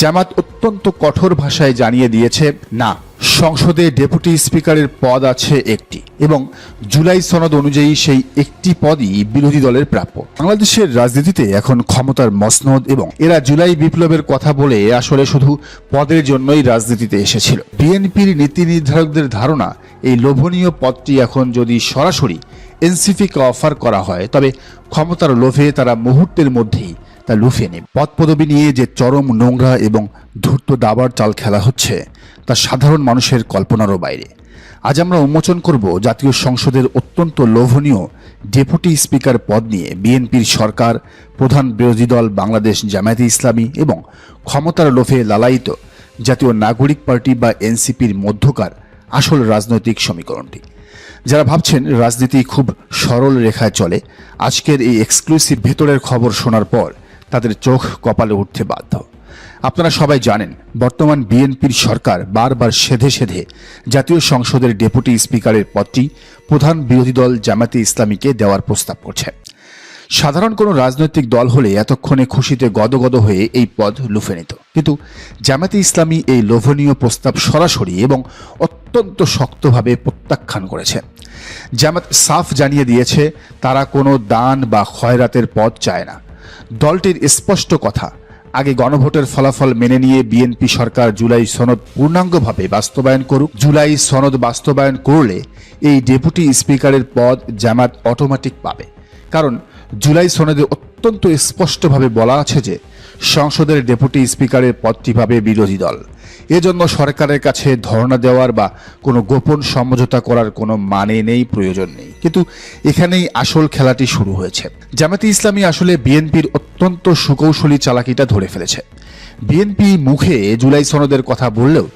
জামাত অত্যন্ত কঠোর ভাষায় জানিয়ে দিয়েছে, না, সংসদে ডেপুটি স্পিকারের পদ আছে একটি এবং জুলাই সনদ অনুযায়ী সেই একটি পদই বিরোধী দলের প্রাপ্য। বাংলাদেশের রাজনীতিতে এখন ক্ষমতার মসনদ এবং এরা জুলাই বিপ্লবের কথা বলে আসলে শুধু পদের জন্যই রাজনীতিতে এসেছিল। বিএনপির নীতি নির্ধারকদের ধারণা, এই লোভনীয় পদটি এখন যদি সরাসরি এনসিপিকে অফার করা হয় তবে ক্ষমতার লোভে তারা মুহূর্তের মধ্যেই তা লুফিয়ে নেবে। পদ পদবি নিয়ে যে চরম নোংরা এবং ধূর্ত দাবার চাল খেলা হচ্ছে তা সাধারণ মানুষের কল্পনারও বাইরে। আজ আমরা উন্মোচন করব জাতীয় সংসদের অত্যন্ত লোভনীয় ডেপুটি স্পিকার পদ নিয়ে বিএনপির সরকার, প্রধান বিরোধী দল বাংলাদেশ জামায়াতে ইসলামী এবং ক্ষমতার লোভে লালায়িত জাতীয় নাগরিক পার্টি বা এনসিপির মধ্যকার আসল রাজনৈতিক সমীকরণটি। যারা ভাবছেন রাজনীতি খুব সরল রেখায় চলে, আজকের এই এক্সক্লুসিভ ভেতরের খবর শোনার পর তাদের চোখ কপালে উঠতে বাধ্য। আপনারা সবাই জানেন, বর্তমান বিএনপির সরকার বারবার সেধে সেধে জাতীয় সংসদের ডেপুটি স্পিকারের পদটি প্রধান বিরোধী দল জামায়াতে ইসলামীকে দেওয়ার প্রস্তাব করছে। সাধারণ কোনো রাজনৈতিক দল হলে এতক্ষণে খুশিতে গদগদ হয়ে এই পদ লুফে নিত, কিন্তু জামায়াতে ইসলামী এই লোভনীয় প্রস্তাব সরাসরি এবং অত্যন্ত শক্তভাবে প্রত্যাখ্যান করেছে। জামায়াত সাফ জানিয়ে দিয়েছে তারা কোনো দান বা খয়রাতের পদ চায় না। দলটির স্পষ্ট কথা, আগে গণভোটের ফলাফল মেনে নিয়ে বিএনপি সরকার জুলাই সনদ পূর্ণাঙ্গভাবে বাস্তবায়ন করুক। জুলাই সনদ বাস্তবায়ন করলে এই ডেপুটি স্পিকারের পদ জামায়াত অটোমেটিক পাবে, কারণ জুলাই সনদে অত্যন্ত স্পষ্টভাবে বলা আছে যে সংসদের ডেপুটি স্পিকারের পদটি পাবে বিরোধী দল। এজন্য সরকারের কাছে ধর্ণা দেওয়ার বা কোনো গোপন সমঝোতা করার কোনো মানে নেই, প্রয়োজন নেই। কিন্তু এখানেই আসল খেলাটি শুরু হয়েছে। জামায়াতে ইসলামী আসলে বিএনপির অত্যন্ত সুকৌশলী চালাকিটা ধরে ফেলেছে। বিএনপি মুখে জুলাই সনদের কথা বললেও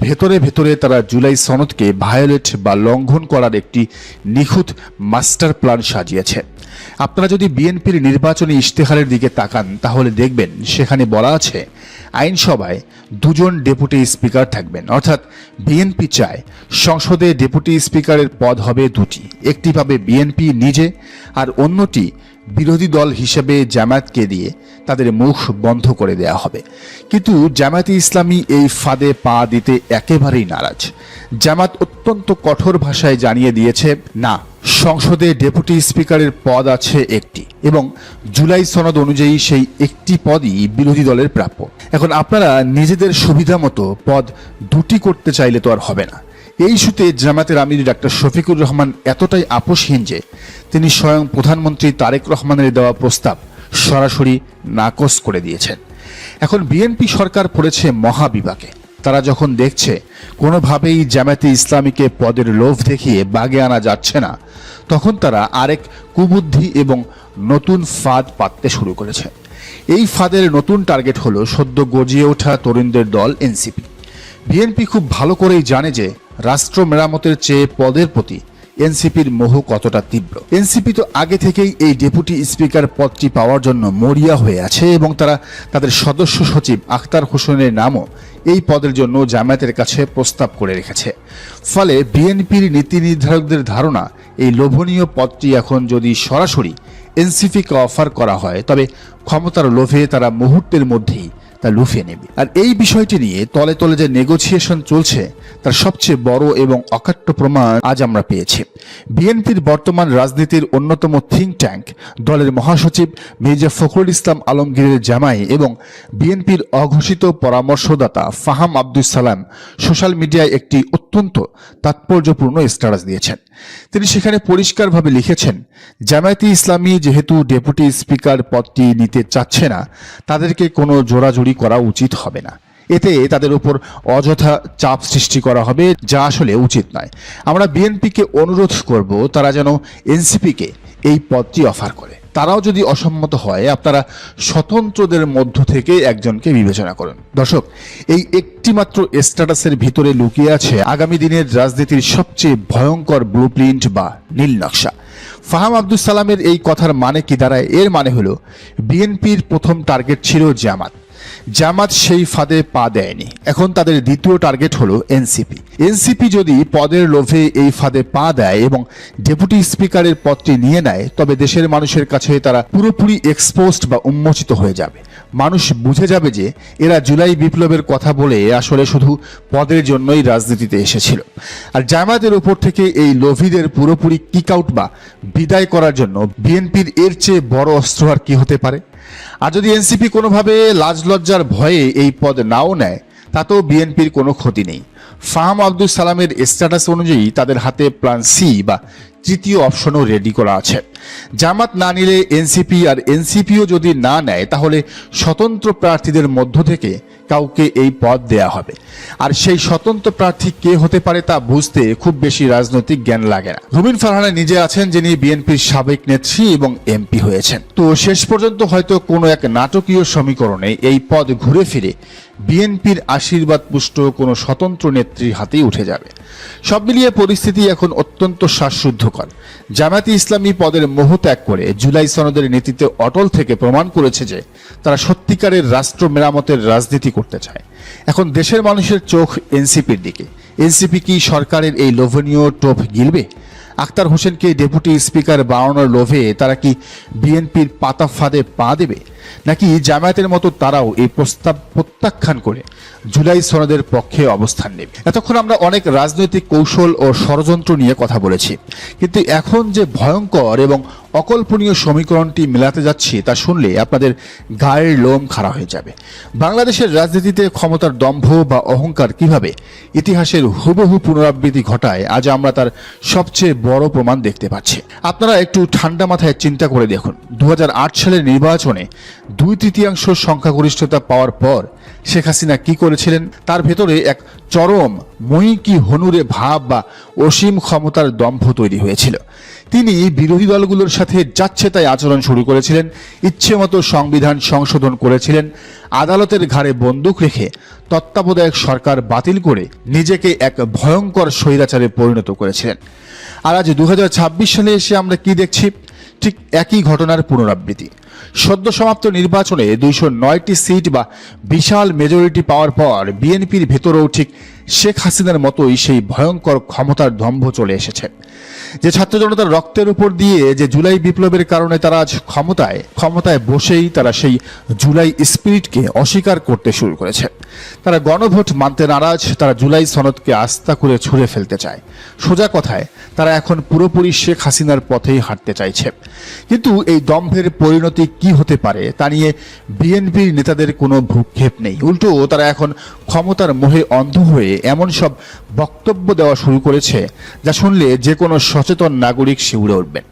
ভেতরে ভেতরে তারা জুলাই সনদকে ভায়োলেট বা লঙ্ঘন করার একটি নিখুঁত মাস্টার প্ল্যান সাজিয়েছে। আপনারা যদি বিএনপির নির্বাচনী ইশতেহারের দিকে তাকান তাহলে দেখবেন সেখানে বলা আছে আইনসভায় 2 জন ডেপুটি স্পিকার থাকবেন, অর্থাৎ বিএনপি চায় সংসদে ডেপুটি স্পিকারের পদ হবে 2টি, একটি পাবে বিএনপি নিজে আর অন্যটি বিরোধী দল হিসেবে জামায়াতকে দিয়ে তাদের মুখ বন্ধ করে দেয়া হবে। কিন্তু জামায়াতে ইসলামী এই ফাঁদে পা দিতে একেবারেই নারাজ। জামায়াত অত্যন্ত কঠোর ভাষায় জানিয়ে দিয়েছে, না, সংসদে ডেপুটি স্পিকারের পদ আছে একটি এবং জুলাই সনদ অনুযায়ী সেই একটি পদই বিরোধী দলের প্রাপ্য। এখন আপনারা নিজেদের সুবিধা মতো পদ 2টি করতে চাইলে তো আর হবে না। এই ইস্যুতে জামায়াতের আমির ডাক্তার শফিকুর রহমান এতটাই আপোষহীন যে তিনি স্বয়ং প্রধানমন্ত্রী তারেক রহমানের দেওয়া প্রস্তাব সরাসরি নাকচ করে দিয়েছেন। এখন বিএনপি সরকার পড়েছে মহাবিপাকে। তারা যখন দেখছে কোনোভাবেই জামায়াতে ইসলামীকে পদের লোভ দেখিয়ে বাগে আনা যাচ্ছে না, তখন তারা আরেক কুবুদ্ধি এবং নতুন ফাঁদ পাততে শুরু করেছে। এই ফাঁদের নতুন টার্গেট হলো সদ্য গজিয়ে ওঠা তরুণদের দল এনসিপি। বিএনপি খুব ভালো করেই জানে যে রাষ্ট্র মেরামতের চেয়ে পদের প্রতি এনসিপির মোহ কতটা তীব্র। এনসিপি তো আগে থেকেই এই ডেপুটি স্পিকার পদটি পাওয়ার জন্য মরিয়া হয়ে আছে এবং তারা তাদের সদস্য সচিব আখতার হোসেনের নামও এই পদের জন্য জামায়াতের কাছে প্রস্তাব করে রেখেছে। ফলে বিএনপির নীতি নির্ধারকদের ধারণা, এই লোভনীয় পদটি এখন যদি সরাসরি এনসিপিকে অফার করা হয় তবে ক্ষমতার লোভে তারা মুহূর্তের মধ্যেই তা লুফিয়ে নেবে। আর এই বিষয়টি নিয়ে তলে তলে যে নেগোসিয়েশন চলছে তার সবচেয়ে বড় এবং অকাট্য প্রমাণ আজ আমরা পেয়েছি। বিএনপির বর্তমান রাজনীতির অন্যতম থিঙ্ক ট্যাঙ্ক দলের মহাসচিব মির্জা ফখরুল ইসলাম আলমগীরের জামাই এবং বিএনপির অঘোষিত পরামর্শদাতা ফাহাম আব্দুস সালাম সোশ্যাল মিডিয়ায় একটি অত্যন্ত তাৎপর্যপূর্ণ স্ট্যাটাস দিয়েছেন। তিনি সেখানে পরিষ্কারভাবে লিখেছেন, জামায়াতে ইসলামী যেহেতু ডেপুটি স্পিকার পদটি নিতে চাচ্ছে না, তাদেরকে কোনো জোরাজুরি করা উচিত হবে না। এতে তাদের উপর অযথা চাপ সৃষ্টি করা হবে, যা আসলে উচিত নয়। আমরা বিএনপিকে অনুরোধ করব তারা যেন এনসিপিকে এই পদটি অফার করে। তারাও যদি অসম্মত হয় আপনারা স্বতন্ত্রদের মধ্য থেকে একজনকে বিবেচনা করুন। দর্শক, এই একটিমাত্র স্ট্যাটাসের ভিতরে লুকিয়ে আছে আগামী দিনের রাজনীতির সবচেয়ে ভয়ঙ্কর ব্লুপ্রিন্ট বা নীল নকশা। ফাহাম আব্দুস সালামের এই কথার মানে কি দাঁড়ায়? এর মানে হলো বিএনপির প্রথম টার্গেট ছিল জামাত সেই ফাঁদে পা দেয়নি, এখন তাদের দ্বিতীয় টার্গেট হলো এনসিপি। এনসিপি যদি পদের লোভে এই ফাঁদে পা দেয় এবং ডেপুটি স্পিকারের পদটি নিয়ে নেয় তবে দেশের মানুষের কাছে তারা পুরোপুরি এক্সপোজড বা উন্মোচিত হয়ে যাবে। মানুষ বুঝে যাবে যে এরা জুলাই বিপ্লবের কথা বলে আসলে শুধু পদের জন্যই রাজনীতিতে এসেছিল। আর জামায়াতের উপর থেকে এই লোভীদের পুরোপুরি কিক আউট বা বিদায় করার জন্য বিএনপির এর চেয়ে বড় অস্ত্র আর কি হতে পারে। আর যদি এনসিপি কোনোভাবে লাজ লজ্জার ভয়ে এই পদ নাও নেয়, তাতেও বিএনপির কোনো ক্ষতি নেই। ফাহাম আব্দুল সালামের স্ট্যাটাস অনুযায়ী তাদের হাতে প্ল্যান সি বা তৃতীয় অপশনও রেডি করা আছে। জামাত না নিলে এনসিপি, আর এনসিপিও যদি না নেয় তাহলে স্বতন্ত্র প্রার্থীদের মধ্য থেকে কাউকে এই পদ দেয়া হবে। আর সেই স্বতন্ত্র প্রার্থী কে হতে পারে তা বুঝতে খুব বেশি রাজনৈতিক জ্ঞান লাগে না। রুমিন ফারহানা নিজে আছেন, যিনি বিএনপির সাবেক নেত্রী এবং এমপি হয়েছেন। তো শেষ পর্যন্ত হয়তো কোনো এক নাটকীয় সমীকরণে এই পদ ঘুরে ফিরে বিএনপির আশীর্বাদ পুষ্ট কোনো স্বতন্ত্র নেত্রীর হাতেই উঠে যাবে। সব মিলিয়ে পরিস্থিতি এখন অত্যন্ত শ্বাসরুদ্ধকর। জামায়াতে ইসলামী পদের মোহ ত্যাগ করে জুলাই সনদের নীতিতে অটল থেকে প্রমাণ করেছে যে তারা সত্যিকারের রাষ্ট্র মেরামতের রাজনীতি করতে চায়। এখন দেশের মানুষের চোখ এনসিপির দিকে। এনসিপি কি সরকারের এই লোভনীয় টোপ গিলবে? আখতার হোসেনকে ডেপুটি স্পিকার বানানোর লোভে তারা কি বিএনপির পাতা ফাঁদে পা দেবে, নাকি জামায়াতের মতো তারাও এই প্রস্তাব প্রত্যাখ্যান করে জুলাই সনদের পক্ষে অবস্থান নেবে? এতক্ষণ আমরা অনেক রাজনৈতিক কৌশল ও ষড়যন্ত্র নিয়ে কথা বলেছি, কিন্তু এখন যে ভয়ঙ্কর এবং অকল্পনীয় সমীকরণটি মেলাতে যাচ্ছি তা শুনলে আপনাদের গায়ের লোম খাড়া হয়ে যাবে। বাংলাদেশের রাজনীতিতে ক্ষমতার দম্ভ বা অহংকার কিভাবে ইতিহাসের হুবহু পুনরাবৃত্তি ঘটায়, আজ আমরা তার সবচেয়ে বড় প্রমাণ দেখতে পাচ্ছি। আপনারা একটু ঠান্ডা মাথায় চিন্তা করে দেখুন, 2008 সালের নির্বাচনে 2/3 সংখ্যাগরিষ্ঠতা পাওয়ার পর শেখ হাসিনা কি করেছিলেন? তার ভেতরে এক চরম মই কি হনুরে ভাব বা অসীম ক্ষমতার দম্ভ তৈরি হয়েছিল। তিনি বিরোধী দলগুলোর সাথে যাচ্ছে তাই আচরণ শুরু করেছিলেন, ইচ্ছে মতো সংবিধান সংশোধন করেছিলেন, আদালতের ঘাড়ে বন্দুক রেখে তত্ত্বাবধায়ক সরকার বাতিল করে নিজেকে এক ভয়ঙ্কর স্বৈরাচারে পরিণত করেছিলেন। আর আজ 2026 সালে এসে আমরা কি দেখছি? ঠিক একই ঘটনার পুনরাবৃত্তি। সদ্য সমাপ্ত নির্বাচনে 209টি সিট বা বিশাল মেজরিটি পাওয়ার পর বিএনপির ভেতরেও ঠিক শেখ হাসিনার মতোই সেই ভয়ঙ্কর ক্ষমতার দম্ভ চলে এসেছে। যে ছাত্র জনতার রক্তের উপর দিয়ে যে জুলাই বিপ্লবের কারণে তারা আজ ক্ষমতায় বসেই তারা সেই জুলাই স্পিরিটকে অস্বীকার করতে শুরু করেছে। তারা গণভোট মানতে নারাজ, তারা জুলাই সনদকে আস্থা করে ছুঁড়ে ফেলতে চায়। সোজা কথায় তারা এখন পুরোপুরি শেখ হাসিনার পথেই হাঁটতে চাইছে। কিন্তু এই দম্ভের পরিণতি কি হতে পারে তা নিয়ে বিএনপির নেতাদের কোনো ভ্রুক্ষেপ নেই। উল্টো তারা এখন ক্ষমতার মোহে অন্ধ হয়ে এমন সব বক্তব্য দেওয়া শুরু করেছে যা শুনলে যে কোনো সচেতন নাগরিক শিউরে উঠবেন।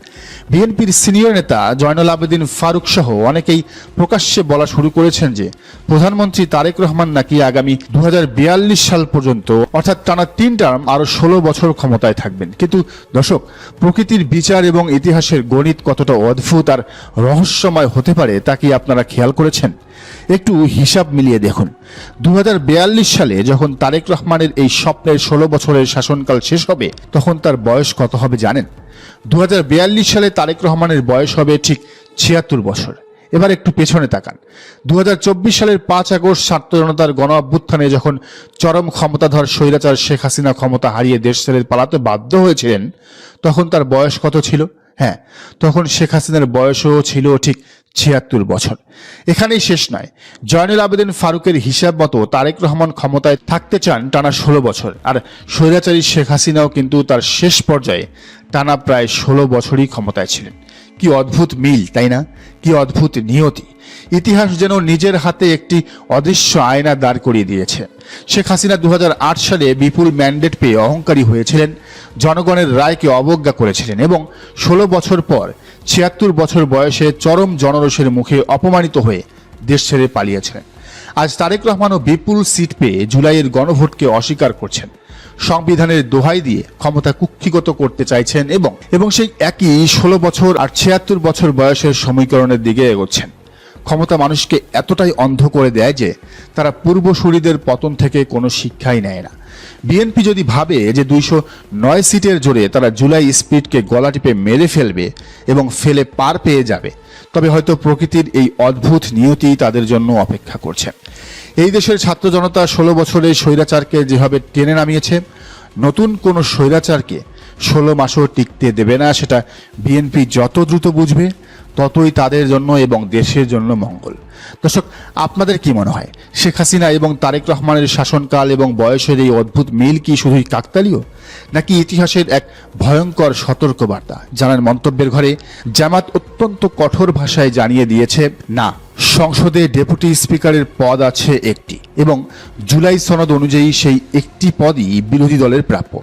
বিএনপির সিনিয়র নেতা জয়নুল আবেদিন ফারুক সহ অনেকেই প্রকাশ্যে বলা শুরু করেছেন যে প্রধানমন্ত্রী তারেক রহমান নাকি আগামী 2042 সাল পর্যন্ত, অর্থাৎ টানা 3 টার্ম আরো 16 বছর ক্ষমতায় থাকবেন। কিন্তু দর্শক, প্রকৃতির বিচার এবং ইতিহাসের গণিত কতটা অদ্ভুত আর রহস্যময় হতে পারে তা কি আপনারা খেয়াল করেছেন? একটু হিসাব মিলিয়ে দেখুন, 2042 সালে যখন তারেক রহমানের এই স্বপ্নের 16 বছরের শাসনকাল শেষ হবে, তখন তার বয়স কত হবে জানেন? 2042 সালে তারেক রহমানের বয়স হবে ঠিক 76 বছর। এবার একটু পেছনে তাকান, 2024 সালের 5 আগস্ট ছাত্র জনতার গণ অভ্যুত্থানে যখন চরম ক্ষমতাধর স্বৈরাচার শেখ হাসিনা ক্ষমতা হারিয়ে দেশ ছেড়ে পালাতে বাধ্য হয়েছিলেন, তখন তার বয়স কত ছিল? হ্যাঁ, তখন শেখ হাসিনার বয়সও ছিল ঠিক 76 বছর। এখানেই শেষ নয়, জয়নুল আবেদিন ফারুকের হিসাব মতো তারেক রহমান ক্ষমতায় থাকতে চান টানা 16 বছর, আর স্বৈরাচারী শেখ হাসিনাও কিন্তু তার শেষ পর্যায়ে টানা প্রায় 16 বছরই ক্ষমতায় ছিলেন। কি অদ্ভুত মিল, তাই না? কি অদ্ভুত নিয়তি! ইতিহাস যেন নিজের হাতে একটি অদৃশ্য আয়না দাঁড় করিয়ে দিয়েছে। শেখ হাসিনা 2008 সালে বিপুল ম্যান্ডেট পেয়ে অহংকারী হয়েছিলেন, জনগণের রায়কে অবজ্ঞা করেছিলেন এবং 16 বছর পর 76 বছর বয়সে চরম জনরোষের মুখে অপমানিত হয়ে দেশ ছেড়ে পালিয়েছিলেন। আজ তারেক রহমানও বিপুল সিট পেয়ে জুলাইয়ের গণভোটকে অস্বীকার করছেন, সংবিধানের দোহাই দিয়ে ক্ষমতা কুক্ষিগত করতে চাইছেন এবং সেই একই 16 বছর আর 76 বছর বয়সের সমীকরণের দিকে এগোচ্ছেন। ক্ষমতা মানুষকে এতটাই অন্ধ করে দেয় যে তারা পূর্বসূরিদের পতন থেকে কোনো শিক্ষাই নেয় না। বিএনপি যদি ভাবে যে 209 সিটের জোরে তারা জুলাই স্পিরিটকে গলা টিপে মেরে ফেলবে এবং ফেলে পার পেয়ে যাবে, তবে হয়তো প্রকৃতির এই অদ্ভুত নিয়তি তাদের জন্য অপেক্ষা করছে। এই দেশের ছাত্র জনতা 16 বছরের স্বৈরাচারকে যেভাবে টেনে নামিয়েছে, নতুন কোনো স্বৈরাচারকে 16 মাসও টিকতে দেবে না। সেটা বিএনপি যত দ্রুত বুঝবে, ততই তাদের জন্য এবং দেশের জন্য মঙ্গল। দর্শক, আপনাদের কি মনে হয়, শেখ হাসিনা এবং তারেক রহমানের শাসনকাল এবং বয়সের এই অদ্ভুত মিল কি শুধুই কাকতালীয়, নাকি ইতিহাসের এক ভয়ঙ্কর সতর্কবার্তা? জানান মন্তব্যের ঘরে। জামাত অত্যন্ত কঠোর ভাষায় জানিয়ে দিয়েছে, না, সংসদে ডেপুটি স্পিকারের পদ আছে একটি এবং জুলাই সনদ অনুযায়ী সেই একটি পদই বিরোধী দলের প্রাপ্য।